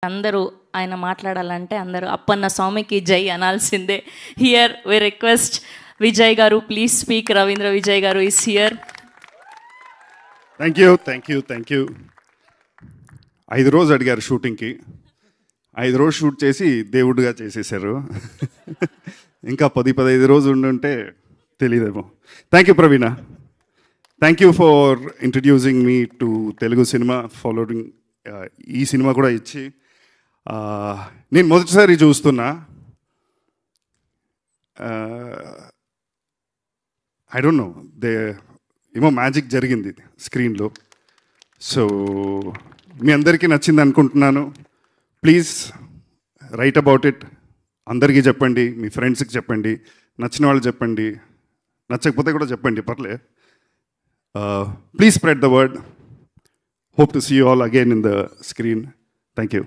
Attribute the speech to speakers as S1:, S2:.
S1: అందరూ ఆయన మాట్లాడాలంటే అందరూ అప్పన్న స్వామికి జై అనాల్సిందే. హియర్ వి రిక్వెస్ట్ విజయ్ గారు, ప్లీజ్ స్పీక్. రవీంద్ర విజయ్ గారు ఈస్ హియర్.
S2: Thank you. 5 రోజులు అడిగారు షూటింగ్కి, 5 రోజులు షూట్ చేసి దేవుడిగా చేసేసారు. ఇంకా 10-15 రోజులు ఉండుంటే తెలియదేమో. Thank you Praveena, thank you for introducing me to Telugu cinema, following ఈ సినిమా కూడా ఇచ్చి. నేను మొదటిసారి చూస్తున్నా. ఐ డోంట్ నో, ఏమో మ్యాజిక్ జరిగింది స్క్రీన్లో. సో మీ అందరికీ నచ్చింది అనుకుంటున్నాను. Please write about it. అందరికీ చెప్పండి, మీ ఫ్రెండ్స్కి చెప్పండి, నచ్చిన వాళ్ళు చెప్పండి, నచ్చకపోతే కూడా చెప్పండి, పర్లే. Please spread the word. Hope to see you all again in the screen. Thank you.